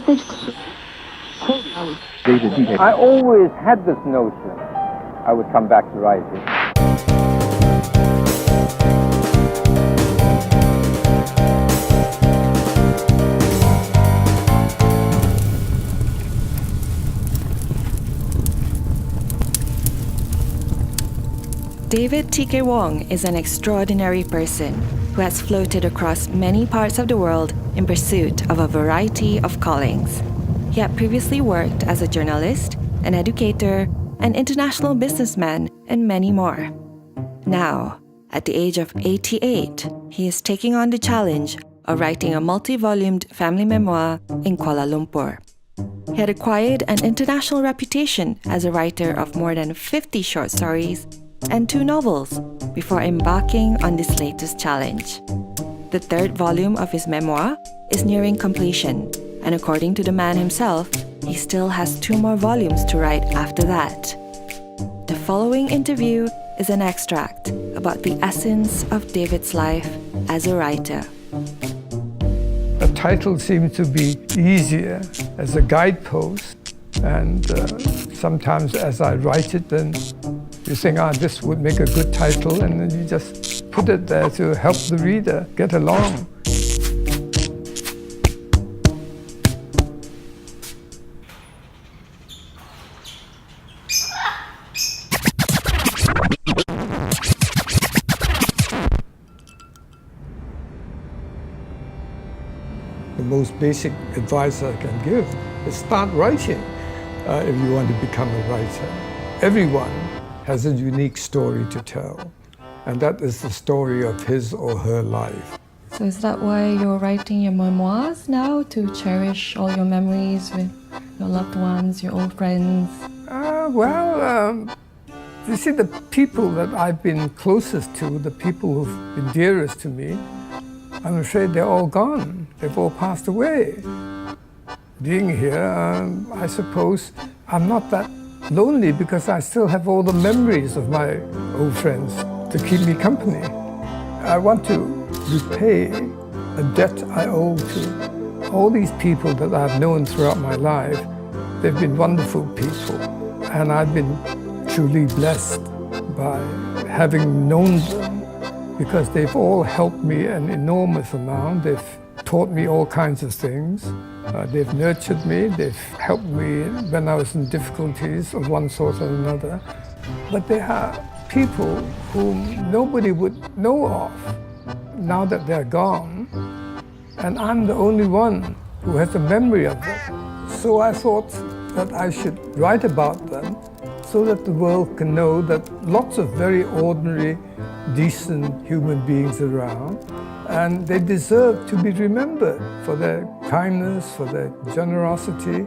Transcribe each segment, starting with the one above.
I always had this notion I would come back to writing. David T.K. Wong is an extraordinary person who has floated across many parts of the world in pursuit of a variety of callings. He had previously worked as a journalist, an educator, an international businessman, and many more. Now, at the age of 88, he is taking on the challenge of writing a multi-volumed family memoir in Kuala Lumpur. He had acquired an international reputation as a writer of more than 50 short stories and 2 novels before embarking on this latest challenge. The 3rd volume of his memoir is nearing completion, and according to the man himself, he still has 2 more volumes to write after that. The following interview is an extract about the essence of David's life as a writer. The title seems to be easier as a guidepost, and sometimes as I write it, then you think, this would make a good title, and then you just put it there to help the reader get along. The most basic advice I can give is start writing if you want to become a writer. Everyone has a unique story to tell, and that is the story of his or her life. So is that why you're writing your memoirs now, to cherish all your memories with your loved ones, your old friends? You see, the people that I've been closest to, the people who've been dearest to me, I'm afraid they're all gone. They've all passed away. Being here, I suppose I'm not that lonely because I still have all the memories of my old friends to keep me company. I want to repay a debt I owe to all these people that I've known throughout my life. They've been wonderful people, and I've been truly blessed by having known them, because they've all helped me an enormous amount. They've taught me all kinds of things. They've nurtured me, they've helped me when I was in difficulties of one sort or another. But they are people whom nobody would know of now that they're gone, and I'm the only one who has a memory of them. So I thought that I should write about them so that the world can know that lots of very ordinary, decent human beings around, and they deserve to be remembered for their kindness, for their generosity,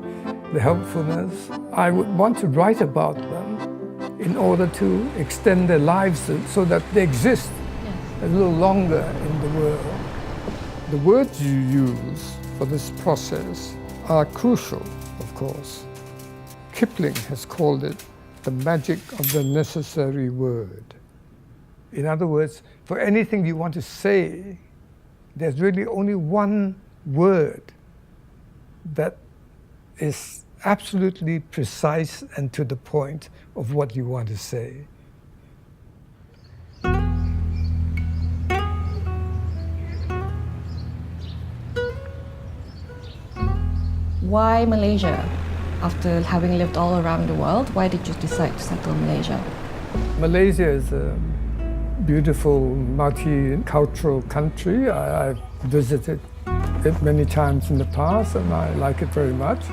their helpfulness. I would want to write about them in order to extend their lives so that they exist a little longer in the world. The words you use for this process are crucial, of course. Kipling has called it the magic of the necessary word. In other words, for anything you want to say, there's really only one word that is absolutely precise and to the point of what you want to say. Why Malaysia? After having lived all around the world, why did you decide to settle in Malaysia? Malaysia is a beautiful, multicultural country. I've visited it many times in the past, and I like it very much.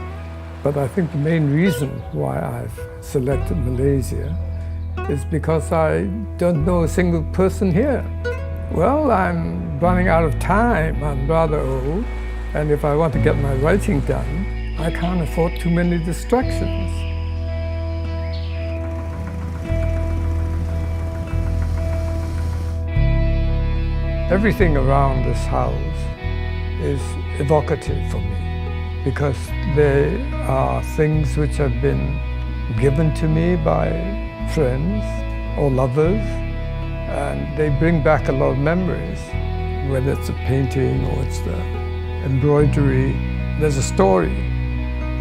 But I think the main reason why I've selected Malaysia is because I don't know a single person here. Well, I'm running out of time. I'm rather old, and if I want to get my writing done, I can't afford too many distractions. Everything around this house is evocative for me, because they are things which have been given to me by friends or lovers, and they bring back a lot of memories, whether it's a painting or it's the embroidery. There's a story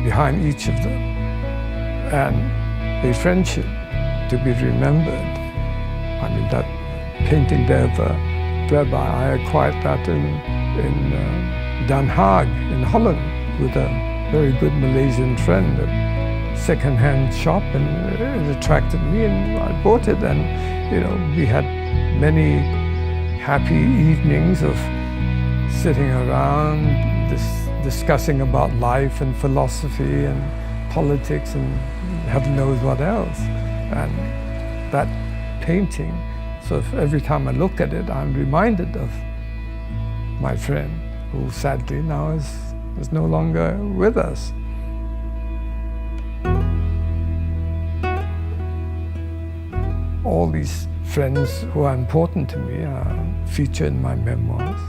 behind each of them, and a friendship to be remembered. I mean, that painting there of a rabbi, I acquired that in Den Haag in Holland with a very good Malaysian friend, a second-hand shop, and it attracted me, and I bought it. And we had many happy evenings of sitting around, discussing about life and philosophy and politics and heaven knows what else. And that painting, so every time I look at it, I'm reminded of my friend, who sadly now is no longer with us. All these friends who are important to me are featured in my memoirs.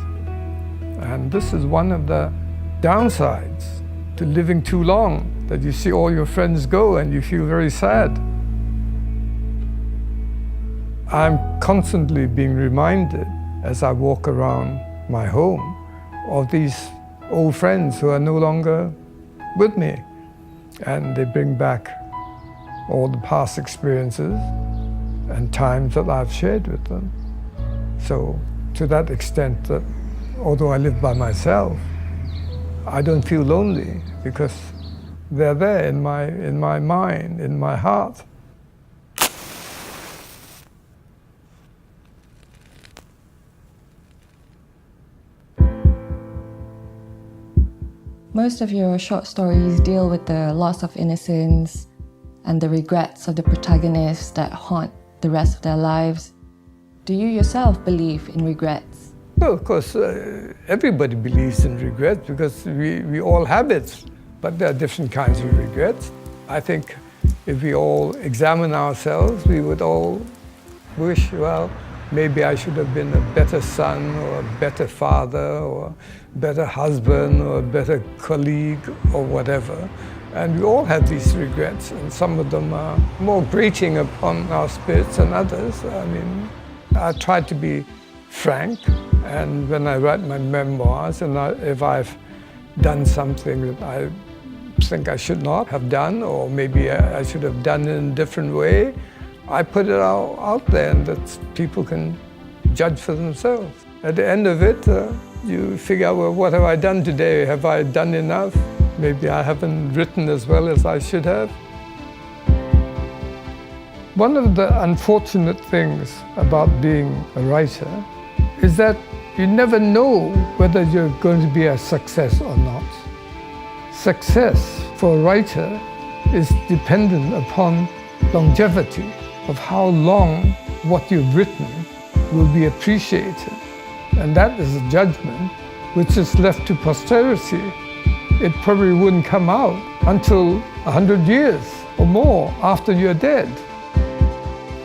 And this is one of the downsides to living too long, that you see all your friends go and you feel very sad. I'm constantly being reminded as I walk around my home of these old friends who are no longer with me. And they bring back all the past experiences and times that I've shared with them. So to that extent, that although I live by myself, I don't feel lonely because they're there in my mind, in my heart. Most of your short stories deal with the loss of innocence and the regrets of the protagonists that haunt the rest of their lives. Do you yourself believe in regrets? Well, of course, everybody believes in regrets because we all have it, but there are different kinds of regrets. I think if we all examine ourselves, we would all wish, well, maybe I should have been a better son or a better father or a better husband or a better colleague or whatever. And we all have these regrets, and some of them are more grating upon our spirits than others. I mean, I try to be frank, and when I write my memoirs, and if I've done something that I think I should not have done, or maybe I should have done it in a different way, I put it out there, and that people can judge for themselves. At the end of it, you figure out, well, what have I done today? Have I done enough? Maybe I haven't written as well as I should have. One of the unfortunate things about being a writer is that you never know whether you're going to be a success or not. Success for a writer is dependent upon longevity, of how long what you've written will be appreciated. And that is a judgment which is left to posterity. It probably wouldn't come out until 100 years or more after you're dead.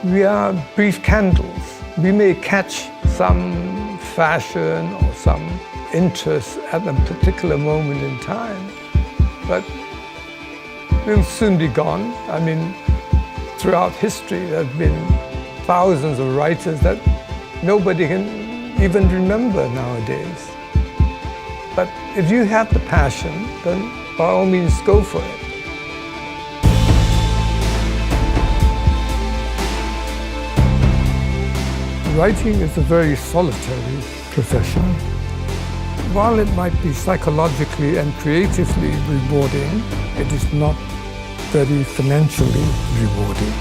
We are brief candles. We may catch some fashion or some interest at a particular moment in time, but we'll soon be gone. I mean, throughout history, there have been thousands of writers that nobody can even remember nowadays. But if you have the passion, then by all means go for it. Writing is a very solitary profession. While it might be psychologically and creatively rewarding, it is not very financially rewarding.